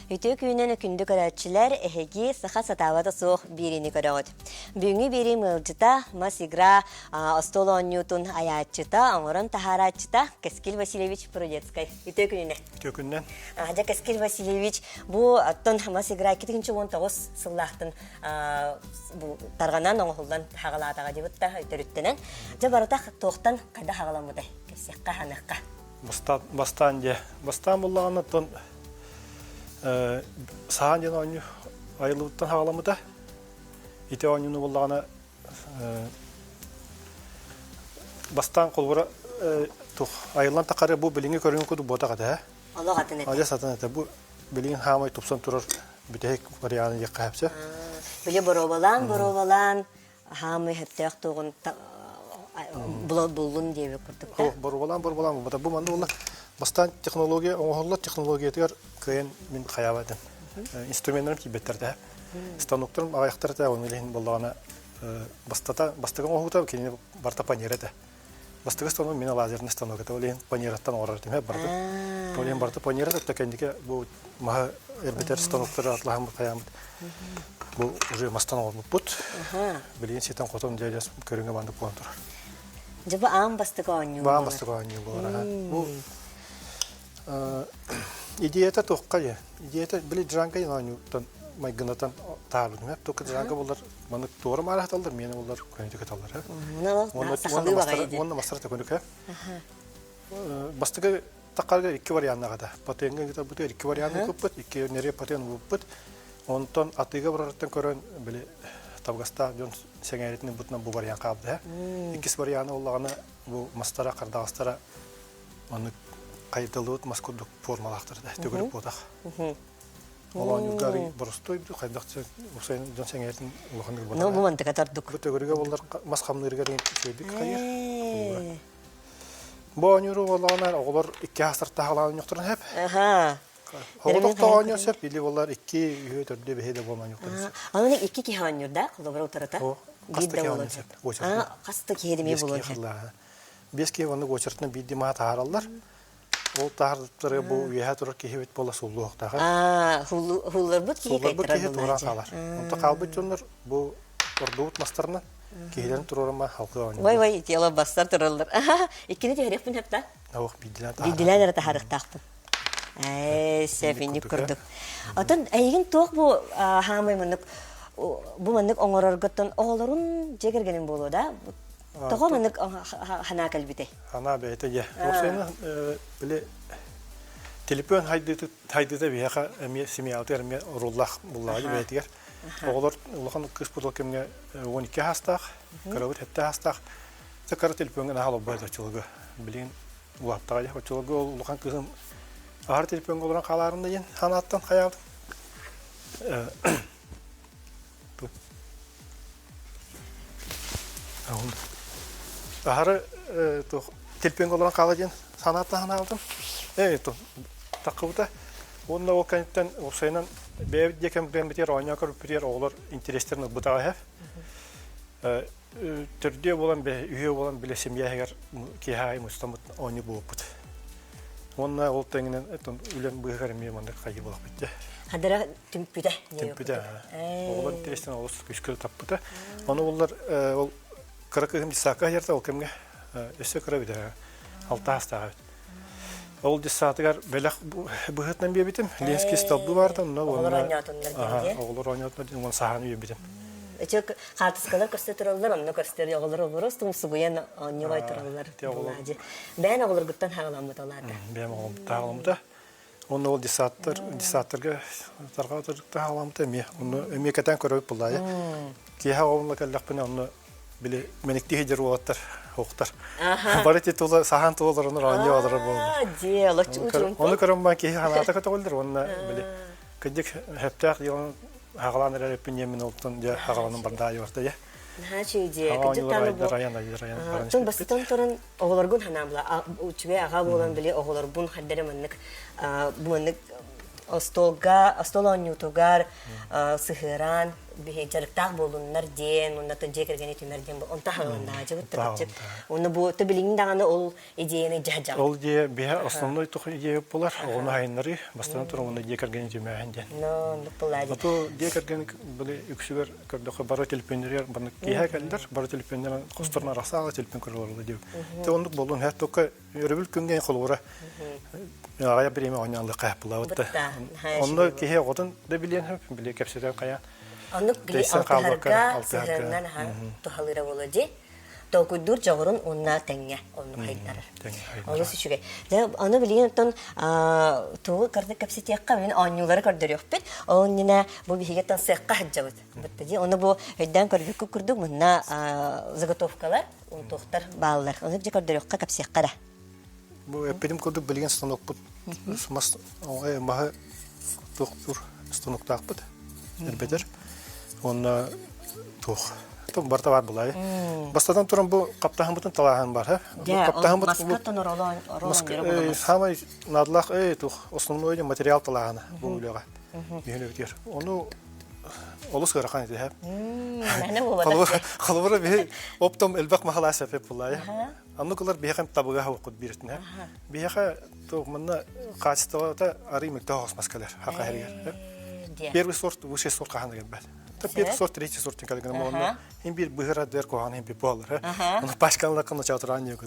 Үтө күйінен күнді көрәтчілер әхеги саха сатавата соқ биrini көрәғыд. Бүгінгі бері мылжыта, мас игра остол оннютун аятчыта, оңырын тахаратчыта Каскил Васильевич Прудецкай. Үтө күйінен. Үтө күйінен. Каскил Васильевич, бұл аттон мас игра 2-19 сыллақтын тарғанан оңғылдан хағалатаға дебітті өтіріттенен. Жабаратақ тоқтан қайда хағаламыдай, кәсекқа ханыққа. Бастан болағаны тон саған ден ойны айылуыттан хағаламыда. Ите ойныны болағаны бастан қолғыра айылан тақары бұл біліңі көріңі көді ботағады. Allah atın eti. Ales atın eti. Bu bilin hamay topsan turur bütehek variyanı yakka hepsi. Böyle borovalan hamay hepte aktuğun bulun diye bir kurduk da. Borovalan. Bu mandı ola bastan teknoloji, oğullar teknolojiye diğer köyün min hayavadım. İnstrümanlarım ki beterde. Stanoklarım ayakları da onun için bolağına bastıgan oğulda kendini barta panirede. Bastıgı stanok mina lazerli stanok da olen panirattan orardım hep barda. Olen barda panirat da kendike bu maha erbeter stanokları atlahım kayamat. Bu уже mastan olmuş put. Bilin sitan koton diyeles körünge bandı puantur. Acaba ağam bastıga oynuyor. Bağım bastıga oynuyor bu ara. Bu ideyete toqqa ya. İdeyete bile dranka yanıyordan maygınatan tağırdım hep. Toqqa dranka bunlar bana doğru maraq alır mı? Yani bunlar köyünde katallar ha. Onu mastar da koyduk ha. Bastıga taqarga iki varianına kadar. Patenge gitar bu iki varianı koput, iki nereye paten koput. Ondan atıga varartan koran bile Tabgasta jon sengeretini butna bu varian qabdı ha. İkisi varianı olağana bu mastara qardağastara onu qaydalıt maskuduk formalaqtırdı. Tögürüp bodaq. Olan yurgari borostoydu qaydaqça Hüseyin jon sengeretin olağanı bodaq. No bu mantıka tarduk. Bu tögürüge onlar masqamnırga şeydik qayır. Bu anyuru olağanlar oğlar iki hasır tağalan yoktur hep. Aha. Oğlukta oynuyor hep bili onlar iki üye dörde behede bolman yoktur. Onun iki ki oynuyor da kolabora otarata. O kastaki oynuyor hep. Kastaki hedimi bulun. Beski onu goçartına bidi ma taharallar. O taharları bu üye turur ki hevet bola sulluqta. Hullar but ki kaytara salar. Onda qalbı onlar bu ordut mastarına kihiden tururma halkı oynuyor. Vay yala bastar tururlar. İkini de herif bin hep da. Yok bidiler. Bidiler taharık taqtın. Sefini kurduk. Atan ayın toq bu hamay manık bu manık oңорорготтон оğolorun jegergenin bolu da. Toqa manık hana kalbite. Hana beyte ya. Osena bile telefon haydıda bir yaqa simiyaltı erme rullah bullahi beytiger. Oğolor ulaqan kız pudal kemne 12 hastaq, karavut hetta hastaq. Zakar telefonga halı bayda çılgı. Bilin bu haftaga ya çılgı ulaqan kızın Ağır telefon olarak kalarında yen hanattan hayaldım. Ağır telefon olarak kalarken hanattan aldım. Evet, takıbıda. Onunla o kanıttan o sayınan bir diyekem ben biter oynakar biter oğlar intereslerini bu da hep. Türkiye olan bir üye olan bile simya ki hay mustamut oyunu bu. Onunla ol tenginen ülen bıhar mi mandık kayı bulak bitti. Hadara tümpüde. Tümpüde. Oğlan interesten olus güçkül tapıda. Onu onlar ol kırıkım disaka yerde ol kemge. Ese kırabide. Altı hasta. Ol disatıgar belak bıhıtdan bir bitim. Lenski stabı vardı. Oğlar oynatınlar gelince. Oğlar oynatınlar. Onun sahanı bir bitim. Çok kartıskalar gösteriyorlar, onu gösteriyor oğulları suguyan oynayıp otururlar. Ben oğulları guttan hağlamıdalardı. Ben oğulları hağlamıda. Onu ol disatırga tarqatırda hağlamıda. Onu emeketen körüp bulayı. Ki oğullarla kallaqpına onu bile menekti hecir oğatlar, oğutlar. Barıt etoğlar, sahan toğlar onu oynayıp oğulları. Onu körüm ki hanata katağıldır. Onu bile kıcık heptaq yılın Hağalanlar hepin yemin oltun ya hağalanın bandayı vardı ya. Ha şeyce küçük tanı bu. Tüm basıtan torun oğullargun hanamla uçuya ağa bolan bile oğullargun haddere manlık bu manlık astolga, astolon yutugar, sıhıran, бихи жарыктаак болуннар ден, оннатын жекергени түмерден бол. Онта халында жыбыт тапчык. Оны бу төбилиң даганы ол идеяны жажа. Ол идея бия основной тух идея болар. Оны хайнары бастан тура оны жекергени түмәһенден. Но нуплады. Ото жекерген биле үксүгөр көрдөх бары телефоннер баны кия келдер. Бары телефоннер костурна расага телефон көрөлөр дип. Те ондук болун хәт тока өрөбүл күнгән холора. Ая биреме онянлык капылабытты. Онда кие годын да билен биле кепсетер кая. Аннык гли алтыгарга сыгырынан тухалыра болады. Токудур жогорун онна теңге онну хайдар. Оны сүчүгө. Да аны билген тон тугу карды кепсетекка мен анюлары көрдөрөк бит. Оннина бу бигеттен сыкка хаджабыт. Битти. Оны бу өйдөн көрдүк күрдүк мына заготовкалар, он тохтар баалар. Оны же көрдөрөкка кепсеккара. Бу эпидем кодук билген станок бут. Сумас маха доктор станоктак бут. Элбетер. Он тух. Том барта бар булай. Бастадан турам бу каптахан бутун талахан бар, каптахан бут. Маскаттан оролон Самай надлах тух основной материал талахана бу үлөгө. Үйнөктөр. Ону олус гыракан иде хеп. Нане булат. Халбара бе оптом элбак махала сапеп булай. Аннукулар бехем табыга хавкут биртне. Беха то мына качеството аримек тагыс маскалар хака хергер. Первый сорт, высший сорт кахана гебет. Та первый сорт, третий сорт калган мона. Им бир быгыра дер кохан им биполар. Аны пашканлыкны чатыран юк.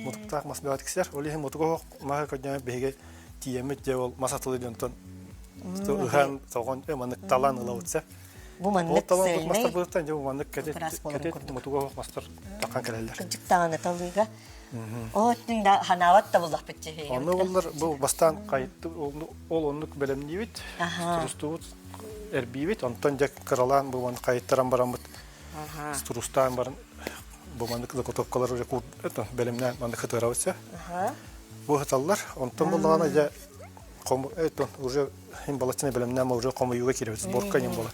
Муттак масбат кисер. Оли хем мутуго мага кодня беге тиемет жевол масатылыдан тон. То хан тогон эманы талан ылаутса. Бу маннык сылмай. Мастер бултан жевол маннык кете мутуго мастер такан келелер. Кыжыктаганы талыга. Оттун да ханават та булак битче. Аны булар бу бастан кайтты ол онлук белемнибит. Турустубут эрбибит онтон жак кыралан бу ман кайттаран барамбыт. Турустан барын бу мандык заготовкалар уже кут это белемнен мандык хатыравытса. Бу хаталлар онтон булгана жа ком это уже хим балачны белемнен ма уже кому юга киребиз сборка нем бола.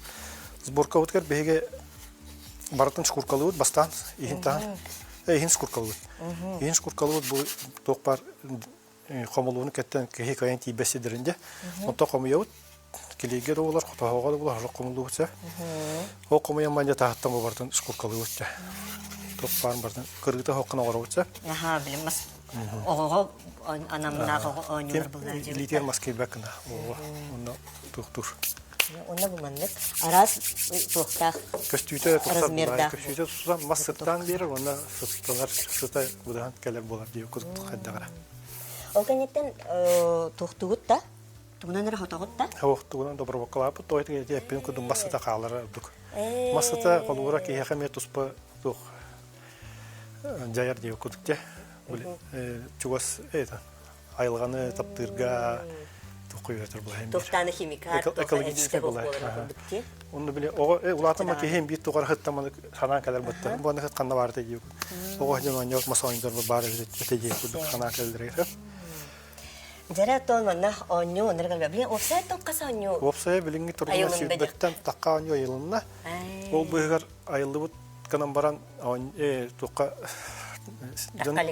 Сборка уткер беге баратын шкуркалыут бастан ихинтан Хин скуркалыут. Хин скуркалыут бу токпар комулууну кеттен кеhe кайын тибесидеринде. Онто комуяут келегер олар котогоо булар комулуутса. О комуян манжа тааттан бартын скуркалыутса. Токпар бартын кыргыта хоккана ороутса. Билеммас. Ого анамнага онюр булар. Литер маскебекна. Онно туктур. Онда бу маннык арас тохтак көстүйтө размерда. Көстүйтө сузан массыттан берер, онда сыттанар сыта будан келер болар деп кузук хаддагара. Ол кенеттен тохтугут да тугунан ара хотогут да. Хавтугунан добро бакалап тойты эппен кудум массыта калар дук. Массыта колура ки хакаме туспа тух жаяр деп кудук те. Чугас это айлганы таптырга куйвертер булайм. Токтаны химикат, экологический булай. Онны биле ого улатма кем бит тугар хаттаманы санан калар бутта. Буны хатканда барды дип. Ого жана yok масоиндер бар бите кудук сана калдырыр. Жара тонна оню нергалга биле офсайттан касаню. Офсай билинги турган сүйбөттөн такка оню йылына. Ол быгар айылды бут канан баран тука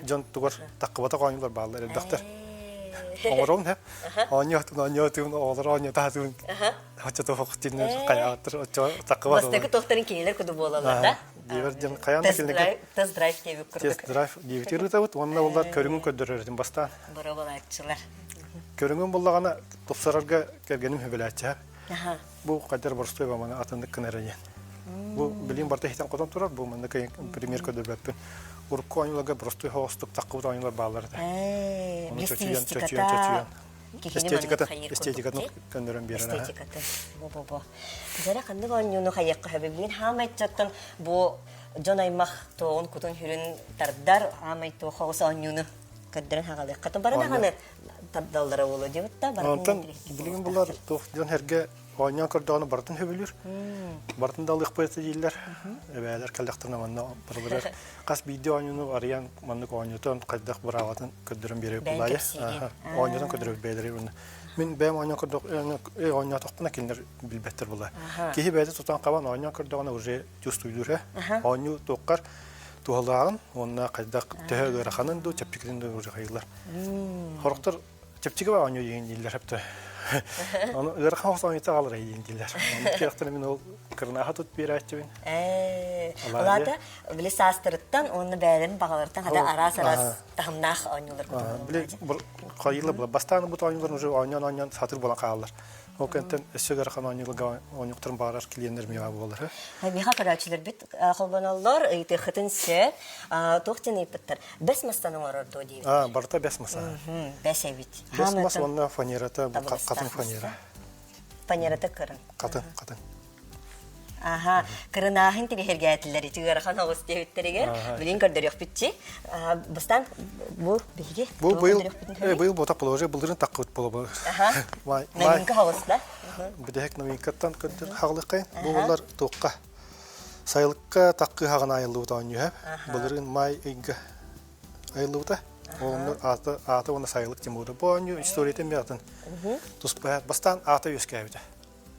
жон тугар таккыбата коюлар баалар доктор. Оңорон хэ. Оньотун олор таатун. Хачата фоктин каяатыр очо такыба. Бастагы тохтарын келер куду болалар да. Дивер каянда келнеге. Тест драйв кебип курдук. Тест драйв дивер табыт. Онна булар көрүнгөн көдөрөрдүн баста. Бара балачылар. Көрүнгөн буллагана топсарарга келгеним хөбөлөчө. Бу кадер борстой бамана атындык кынарыен. Бу билим барта хитен кодон турар. Бу мында пример көдөбөппүн. Урку анылага просто хостук таккыбыт анылар баалар да. Эстетикатын көндөрөн берен. Эстетикатын. Бо. Жара кандай анюну хаякка хабибин хамайчаттан бу жонаймах тоон кутун хүрүн тардар хамайто хогос анюну көдөрөн хагалык. Катын барана ханы табдалдара боло дебитта бар. Онтан билген булар тох жон херге Оnya kırdığını bartın hübülür. Bartın dalık payıtı değiller. Ebeler kaldaktırına manna barılar. Kas video oyunu arayan manlık oynuyordu. Kaddak bıravatın ködürün biri bulayı. Oynuyordan ködürün beyleri bunu. Min benim oyunu kırdık. Oyunu toqpuna kinler bilbettir bulay. Kihi beyde tutan kavan oyunu kırdığını urje just uydur. Oyunu toqqar tuğalağın. Onunla kaddak tehel öğrekanın da çepçikinin de urje hayırlar. Horuktur çepçiki var oyunu yiyin değiller hep de. Onu ırkan olsa ite alır eğinciler. Onu kıyaktan emin ol kırnağa tut bir açıbın. Олата биле састырыттан, оны бәрін бағалырттан, хада арас-арас тахымнақ ойнылыр. Bile kayılı bula. Bastağını bu oyunlar уже oynayan satır bulan kalırlar. O kenten eşe garkan oynuqtırın bağırar kliyenler mi abi olur. Биха карачылар бит холбаналлар ите хытынсы тохтен ипттер. Бес мастан орор до дейбит. Барта бес маса. Бес бит. Бес маса онна фанерата катын фанера. Фанерата кырын. Катын. Аха, кырынахын тиге хергәтләр ите гархан авыз дебиттерге. Билин көрдөр yok битчи. Бустан бу биге. Быйыл бота положи булдырын таккыт болобу. Аха. Новинка авызда. Бидек новинкаттан көттөр хаглыккай. Бу булар тоққа. Сайлыкка таккы хаган айылуу тааню. Булдырын май игге айылуута. Onu ata ona sayılık cimurdu. Bu anyu istoriyete mi atın? Tuskpa bastan ata yüskevde.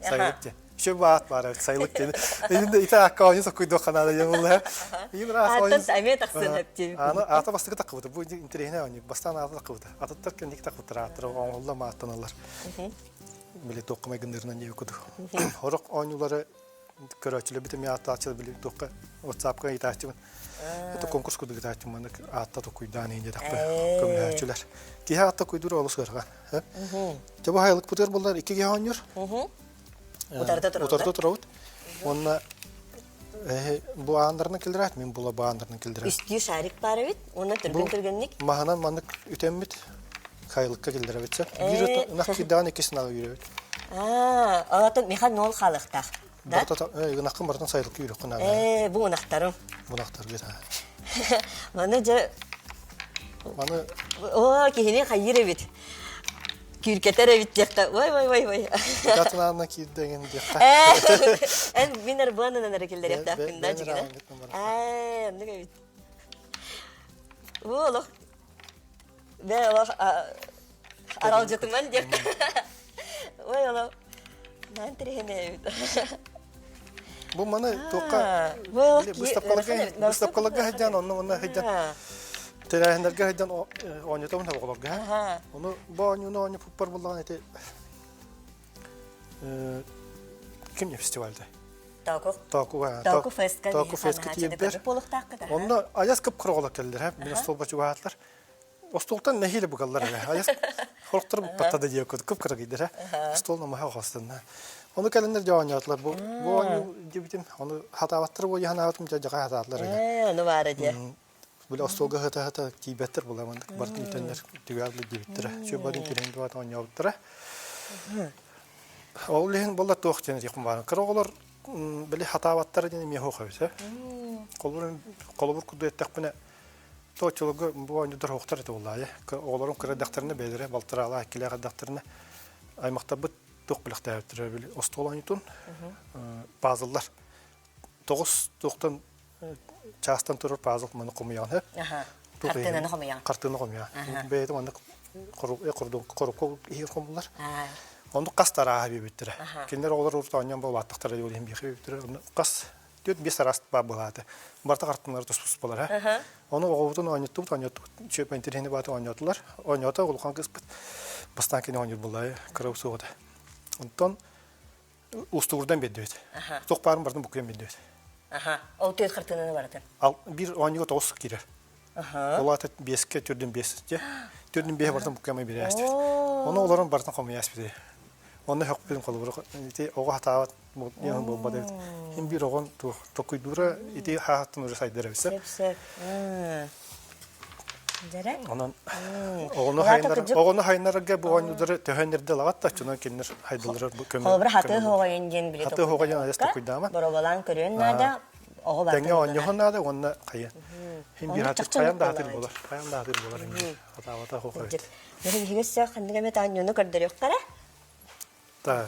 Sayılık cim. Şu baat var sayılık cim. Elinde ite akka oyunu sokuydu kanada yanıllar. Yine ras oyun. Ata tayme taksın hep cim. Ana ata bastık takıbıdı. Bu interehine oyunu. Bastan ata takıbıdı. Ata tarken dik takıbıdı. Ata onunla mı atanırlar. Bile tokkama günderinden yekudu. Horok oyunları köröçülü bitim ya ata açıldı bile tokka WhatsApp'a itaçım. Это конкурс куды гитачым маны атта токуйдан инде такпы көмөлчүлөр. Кие атта куйдур олус көргөн. Жаба хайлык бутер булдар 2 ге ойнор. Утарда турат. Онна бу андырны килдират, мен була баандырны килдират. Үстү шарик бар бит, оны түргөн түргөнник. Маханан маны үтеммит хайлыкка килдирет. Бир накидан экесин алып жүрөт. Ата механ нол халыктак. Да? Гынакын бартан сайлык үйрөк кына. Бу унактарым. Бунактар гета. Маны же Маны кихине хайыр бит. Күркетер бит жакта. Ой. Катынан кидеген жакта. Минер бананан әрекелдер япта кында жигена. Андыга бит. Олох. Бе олох арал жатыман жакта. Ой олох. Нан терехене бит. Bu mana toqqa Bustapqalaga hajjan onu hajjan telehenderge hajjan oynatamın haqolaga. Onu bu oyunu oynayıp pupar bulgan ete kim festivalde? Taku Fest'ka tiyebler. Onda ayas kıp kırıqolak geldiler. Mine stol başı vaatlar. O stoltan nehili bu kallar. Ayas korkturup patada diye kıp kırık gider. Stolna maha qastında. Onu kalender jawanyatlar bu oyunu debitim onu hatawattır bu yana atım jaga hataatlar. Onu var edi. Böyle ostolga hata kibetter bulamandık. Bartın itenler tügarlı debittir. Şu barın tirendi wat oynayaptır. Oğlun bolla toqten diqim var. Kırıqlar böyle hatawattır deni mi hoqaysa. Qolubur kudu ettek buna toçulugu bu oyunu dur hoqtar ete vallahi. Oğların qıradaqtarını belire baltırala ikile qadaqtarını aymaqta bu toqbilaqta yaptırır böyle ostolanıtın. Puzzle'lar. 9 çastan turur puzzle məni qomayan hep. Kartını qomayan. Kartını qomayan. Beydim onu qorup iyi qomlar. Onu qastara abi bitire. Kinler olar ortayan bu vattıqtara yolayım bir bitire. Qas diyor bir sarast babaladı. Barta kartınları tuspus bolar ha. Onu oğudun oynatdı. Çöp internet batı oynadılar. Oynatdı olğan qısbıt. Bastankini oynadı bulay. Kırıp soğudu. Ondan usturdan bediydi. Toqparın bardan bukuyam bediydi. O tüyt kartını vardı. Al bir oynuğa toğuz girer. Olatı 5'ke türdün 5'ce. Türdün 5 bardan bukuyam bediydi. Onu oların bardan qomayas bedi. Onu haq bilim qolubur. İti oğa hatavat yan bolmadı. Hem bir oğun tokuydura iti haatın ürü saydırı bise. Sep. Onun oğunu haynarga bu oyunları töhönlerde lavatta çuna kinler haydılır bu kömür. Kolbur hatı hoğayın gen bile Hatı hoğayın ayas tokuydama. Borobalan körün nada oğu batı. Denge oynuğun nada onunla kayın. Hem bir hatır kayan da hatır bolar. Kayan da hatır bolar. Hatavata hoğayın. Nere higesse kandıgame tanyonu kırdır yok kara? Tak.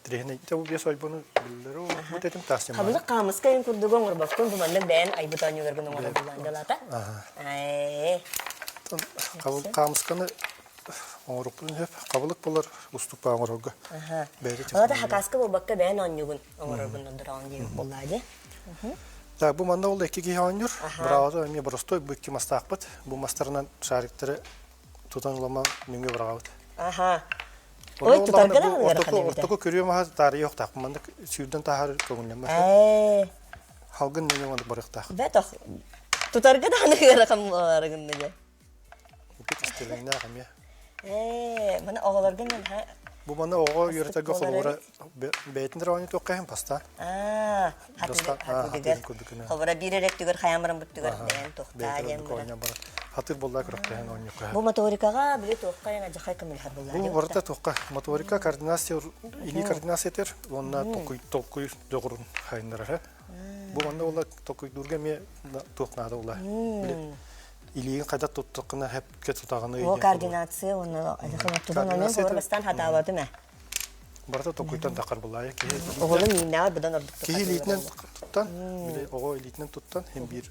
Trihne bu bir soy bunu bildirir o bu dedim tasım. Kabul kamus kayın kurdugon gurbakun bu manlık ben ay bu tanyo vergun onu kullandalata. Kabul kamus kanı Oğrupun hep kabuluk bolar ustuk bağ orga. Orada hakaska bu bakka ben anyugun orgun duran diye bolladı. Da bu manda oldu 2 gi oynuyor. Bravo da mi prosto bu iki mastaqbat. Bu mastarından şarikleri tutanlama minge bravo. Ой, тутарга да гыра ханыбыта. Ортоко көрүө маха тары yok так. Мандык сүйдөн тахар көңүлнөн бар. Халгын нене мандык барык так. Бетох. Тутарга да гыра хамларыгында. Бик истелеңне агам я. Мана оголорган мен ха. Бу мана ого йөртәгә холора бәйтендер аны токкаһын паста. Хобара биререк түгөр хаямырын бүттүгөр ден тохта дем. Хатыр булда кырыктан аны юка. Бу моторикага били тохкаяна жахай камил хар булла. Бу барта токка моторика координация или координациятер онна токуй догрун хайндар. Бу манда ула токуй дурга ме токнада ула. Илиген кайда тоттукна хеп кетутаганы. Бу координация оны ажахматтудан мен хорбастан хаталады ме. Барта токуйдан такар булла я ки. Оголун миннар будан ордук. Ки илитнен туттан, биле ого илитнен туттан hem bir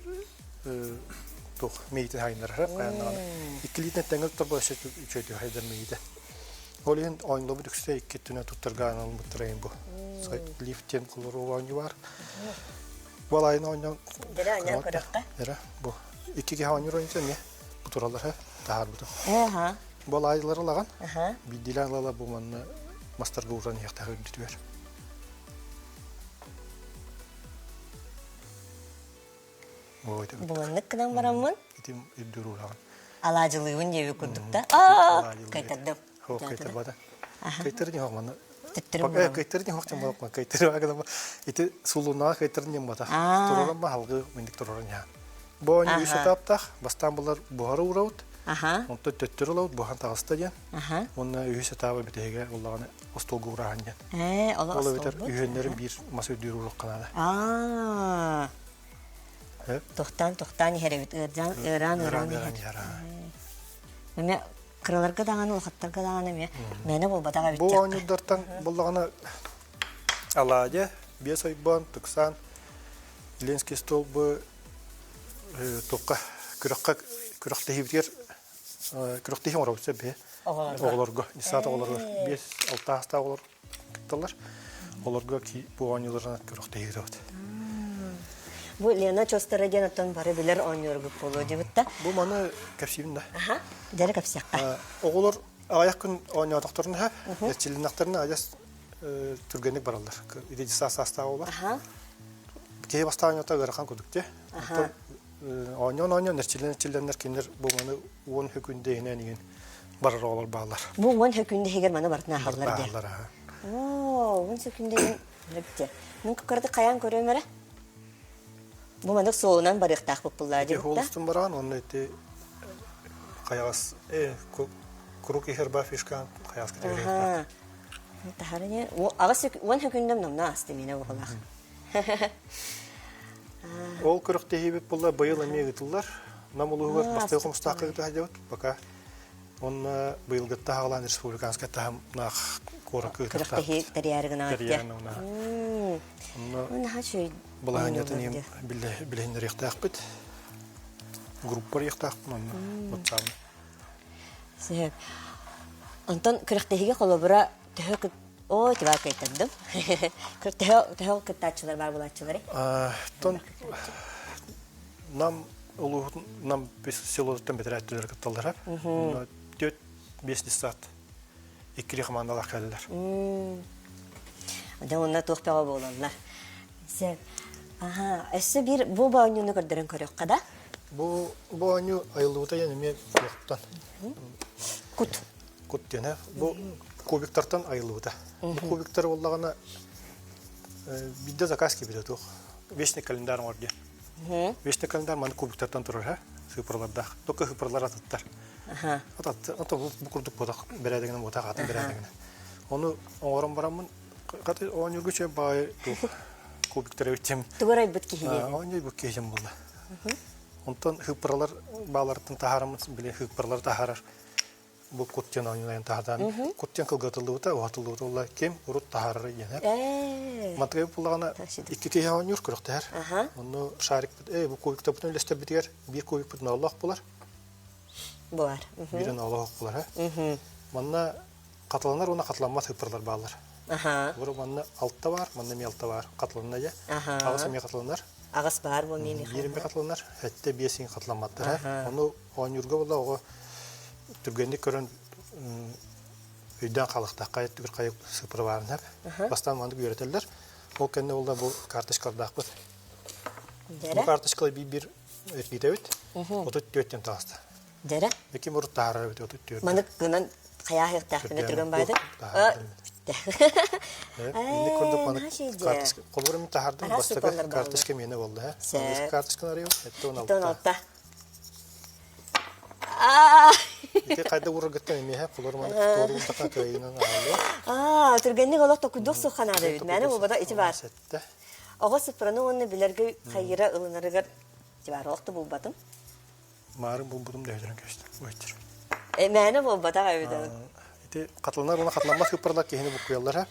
тох мейтен хайндар хапкандан. Икилитнен теңел торбош үчөйдү хайдар мейде. Олен ойнлобу дүксө иккетүнө туттарган алмыттырайын бу. Лифтен кулуру бар. Балайын ойнон. Дера anya көрөккө. Дера бу. Икки хаваныр ойнса не? Бу туралар ха. Тахар бу. Балайлар лаган. Бидилан лала бу манна мастерга уран яктагы бүтүбөр. Буланнык кынан барамын. Итим иддүрү лаган. Алажылыгын жеби курдук да. Кайтардым. Хо кайтарбада. Кайтырдың хогманы. Титтирим. Кайтырдың хогчан болмак. Кайтырып агам. Ити сулуна кайтырдың бата. Туралан ба халгы мендик туралан я. Бу аны үсө таптак, бастан булар бухары ураут. Онто төттүрүлөт бухан тагыста ден. Онна үсө табы битеге уллаганы остолгу ураган ден. Ол битер үйөннөрүн бир маса өдүрүлөк канада. Тохтан херебит ыран. Мен крыларга даганы улхаттарга даганы мени болбатага бит. Бу анюдартан буллаганы аладе, бес айбан, туксан, Ленский столбы токка күрөктөйбүтер күрөктөйм орабыз бе. Оголорго, нисата оголорго 5-6 аста оголор кыттылар. Олорго ки бу анюларына күрөктөйбүт. Бу Лена Чостараген аттан бары билер ойнорго болу дебитта. Бу маны капсибинда. Дәрі капсиякка. Оголор аяк күн ойнодокторун ха, ячилинактарына ажас түргенек баралар. Иде саста олар. Кей бастан ята гархан кудукте. Ойнон нерчиленер кинер бу маны 10 хүкүндө энен барар олар баалар. Бу 10 хүкүндө хегер маны бартына халлар де. Баалар. 10 хүкүндө битте. Мен кырды каян көрөмөрө? Бу маны соонан барыктак буллар деп. Холстун баран, оны эти каяс круг ихерба фишкан каяс кетер. Тахарыне, агас 10 хүкүндө намна асты мене буллар. Ол күрөктөйбүт булла быйыл эмегитилар. Намулугар бастай комстакы дагы пока. Он быйыл гытта хагалан республиканская там нах коракы. Күрөктөй терьяргына атты. Он хачы Балаанятын ем билен рехтак бит. Группа рехтак ман WhatsApp. Себеп. Антон күрөктөйгө колобура төһөк ой тибак айтырдым. Төһөк кыттачылар бар булачылар. Тон нам нам без селодан бетрәттеләр кыттылар. 4-5 саат. Икки командалар калдылар. Анда онда тохпага болалар. Себеп. Эссе бир бу баанюны көрдөрөн көрөк када? Бу бааню айылута яны мен вакыттан. Кут дене. Бу кубиктардан айылута. Бу кубиктар боллагана бидде заказки берет ох. Вечный календарь орде. Вечный календарь ман кубиктардан турар ха. Цифрларда. Только цифрлар ататтар. Ата бу курдук бодак бередеген бота катын бередеген. Оны оңорон барамын. Каты оңюргуче бай кубиктер өтем. Тугурай бүткеге. Оңой бүткеге булды. Онтон цифрлар балардын тахарымыз биле цифрлар тахарар. Бу куттен ойнайын тахадан. Куттен кылгатылды уатылды улай кем урут тахарыр янеп. Матреб булагана 2 кеге ойнур күрөктөр. Оны шарик бу кубикте бүтүн лесте битер, бир кубик бүтүн Аллах булар. Булар. Бирен Аллах булар. Манна катыланар, оны катыланмас цифрлар баалар. Бу манна алтта бар, манна мелта бар. Катыланна я. Агыс ме катыланар. Агыс бар бу меми. Бирин бе катыланар. Хәтте бесин катыланматтар. Оны ойнурга була ого түргенде көрөн Үйден қалықта қайыт түгір қайық сыпыры барын әп. Бастан маңды үйретелдер. Ол кәнне олда бұл карточкалдақ бұд. Бұл карточкалы бір өргейді өт. Отыт төттен тағысты. Дәрі? Еке мұрыт тағыры өт, отыт төттен. Маны күнін қаяқ еқтақтын өтірген байды? Енді көрдік маны қолбыры мен тағырдың бастығы карточка мені болды. Карточканы арайы өт, Ите қайда ұры күттен еме, қолыр маны торуын таққан көйінен ағылы. Түргеннің олақ күдік сұққан ады өт. Мәні обада ити бар. Оға сыпыраны оны білерге қайыра ылынарығар бар олақты бұл бадым? Марын бұл бұдым дөйдірін көшті. Өйтір. Мәні бұл бада қайыда? Ите қатылынар, оны қатыланмас көпірлак кейіні бұқ көялар.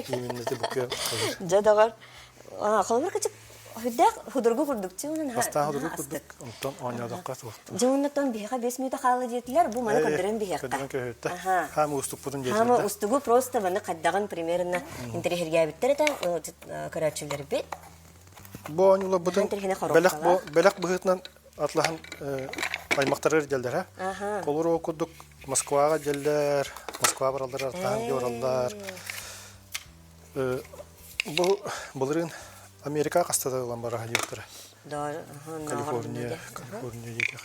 Еменізде бұқ көялар. Жадағар. Қолымыр кәчік Худургу курдукчу унун Бастан худургу курдук, онтон оңнадаққа туқты. Жуыннаттан бейға 5 минута қалы жетілер, бұл маны көдірен бейққа. Көдірен көйетті. Хамы ұстық бұдын жетілді. Хамы ұстығы просто бұны қаддаған примерно интерьерге біттер еті көрәтшілер бет. Бұл оңылы бұдын бәләқ бұғытынан атлаған аймақтарға желдер. Қолыр о күрдік Москваға желдер, Москва баралдар, артаған көралдар. Бұлырын Америка қастады олан бара халиоқтары. Калифорния дейкі.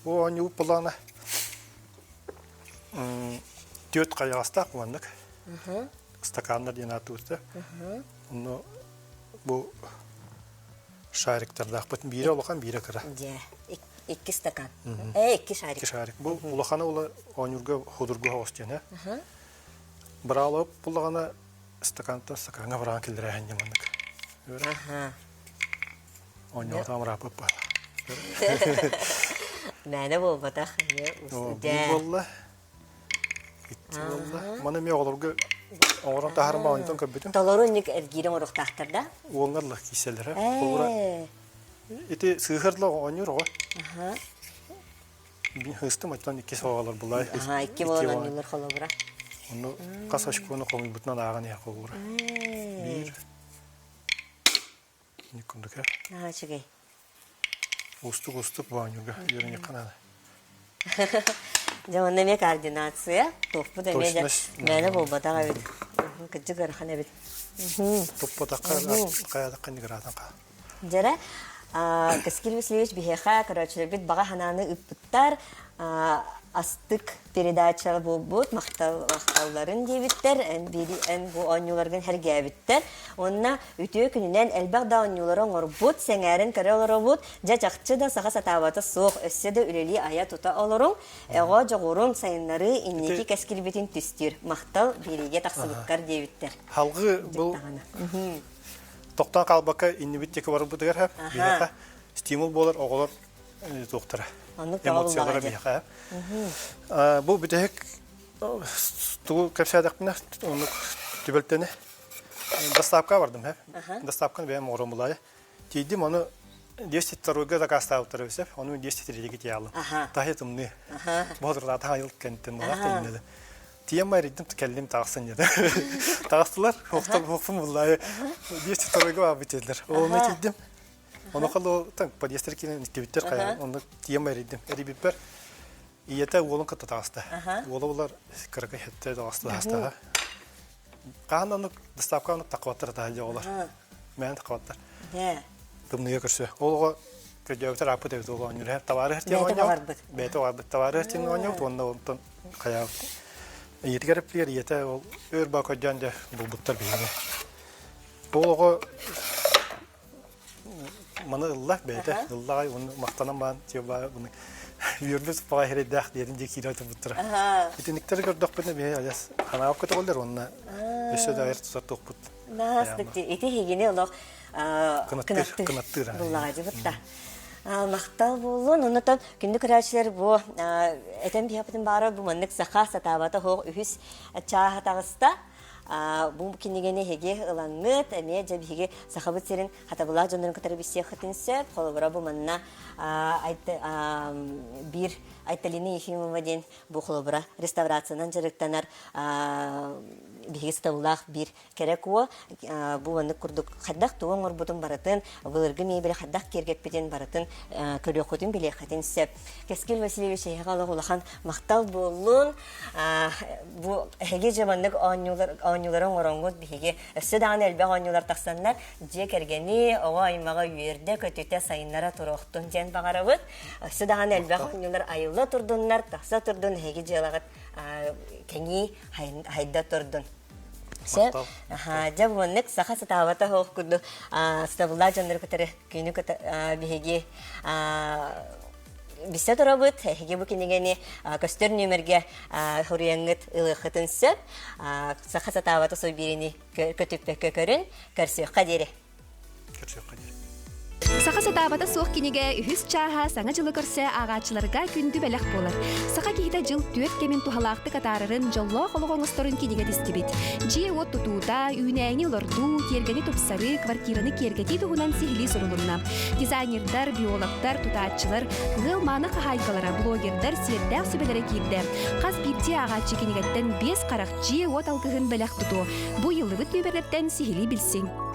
О, они ұппылана төт қаяғастақ бұландық. Стакандар ден аты өтті. Бұл шариктардақ бұтын бейрі олақан бейрі кіра. 2 стакан. 2 шарик. 2 шарик. Бұл олақаны олы оңырға худырға хостен. Бір алып бұлағана стаканға біраған келдір әйін демандық. Оңнау тамыр апып бала. Мәні бол батақ. Бұл болла. Итті болла. Маны мен оларға оңырын тағырын бағынтан көббетін. Толору үнік әргейдің ұрықтақтырда? Оңғарлық киселері. Ити сығырлы оңыр оға. Бен хыстым айтан 2 соғалар бұлай. 2 болан оңылыр қолы бұра. Оны қас ашқуыны қоңыл бұтынан ағын еқ қолы бұра. 1 Не күндікі. Чыгай. Ұстық бағынюға еріне қанады. Жаманда ме координация, топпы да мәні бұл батаға бет. Күтті көріқан әбет. Топпы таққа қаядаққа негіратан қа. Жара, Каскил Васильевич бихеха, короче, бит баға хананы үппіттар, астык передачалы болбут, мақтауларын дейбіттер, ән бұл оңюларған әрге әбіттер. Онына үтіе күнінен әлбәғда оңюларын орбут, сәңәрін кәрі олары бұд, жачақчы да саға сатаваты соқ, өссе де үлелі ая тұта оларың, әға жоғырың сайынлары иннеки кәскіл бетін түстер, мақтал береге тақсыбыққар дейбіттер. Халғы бұл тоқтан қалбаққа иннебіттекі бар бұдығар әп, стимул болар оғылар тоқтыра. Эмоциялары бейқа. Бұл бүтәк тұғы көпсәдіқпіне, оны түбілттені доставка бардым. Доставканы бәйім оғырым бұлай. Кейдім оны 10-2 закаста ауттары өсіп, оны 10-3 алым. Тахи тұмны. Бұғырда тағайыл кәнттен бұлақ дейінеді. Тием майридім кәлдім тағысын еді. Тағыстылар, оқпым бұлай 10-2 бап бітеділер. Оны кейдім. Оны қалу подъестер кейін нектебіттер қайын, оны тием әрейдім. Әрейбіппер, иеті олың қытты тағысты. Олы олар кіргі хетті тағыстыға. Қаған оны доставка оны тақуаттар тағылды олар. Мән тақуаттар. Дымныға көрсі. Олыға көдеуітер апы дөйді олы оңыр. Тавары әртен оңыр. Бәйті оғарбыт. Тавары әртен оңыр, онда қаяу. Иеті кәріплер, иеті ол өр ба көден де бұл бұттар бейіне. Олыға Маны ыллах бәйті, ыллағай, оны мақтанан баған, теуба, бұны үйірліз баға хереддәқ дерінде кейді өтіп бұттыра. Етініктері көрдіқ бұны бәй, әлес, қанағып көті қолдар, онына өсі де айыр тұсар тұқ бұт. Настықты, еті хегене олық қынаттыр. Бұллағай бұтта. Мақтал болуын, онытан күнді көрәшілер бұл әтен бейапытын бары бұл мұндық сақа сатабаты хоқ үйіс чаға тағыста. бу кинигене хеге ылаңыт эме жабиге сахабыт серин хатабыла жоннорун катары биссе хатынсеп холобура бу манна бир Айталина Ефимова ден бу холобура реставрациянан жарыктанар биге стабылах бир керек о бу аны курдук хаддак туон орбутун баратын былыргы мебеле хаддак кергеппеден баратын көрөкөтүн биле хатынсеп Кескил Васильевич ягала улахан мактал болун бу хеге жамандык анюларын оронгот биге өсөдаган элбе анюлар таксаннар же кергени ого аймага үйөрдө көтүтө сайыннара туруктун жен багарабыт өсөдаган элбе анюлар айылда турдуннар такса турдун хеге жалагат кеңи хайда турдун се жабыннык саха сатавата хокуду стабыла жоннор көтөрө күнү биге биссе турабыт хеге бу кинигени көстөр нөмерге хурияңыт ылыхытынсып саха сатавата собирини көтүппе көкөрүн көрсөкка дере Саха сатабата суох кинеге үхүс чааха саңа жылы көрсө агачыларга күндү белек болар. Саха кихита жыл түөт кемин тухалаакты катаарарын жоллоо хологоңосторун кинеге дистибит. Жие от тутуута, үйнээни лорду, кергени тупсары, квартираны кергети тугунан сихили сурулунна. Дизайнердар, биологдар, тутаатчылар, гыл маны кахайкалара, блогердар, сиердәк сүбелere кирде. Каз бирти агачы кинегеттен 5 карак жие от алгыгын белек туту. Бу йылыбыт нөмерлерден сихили билсин.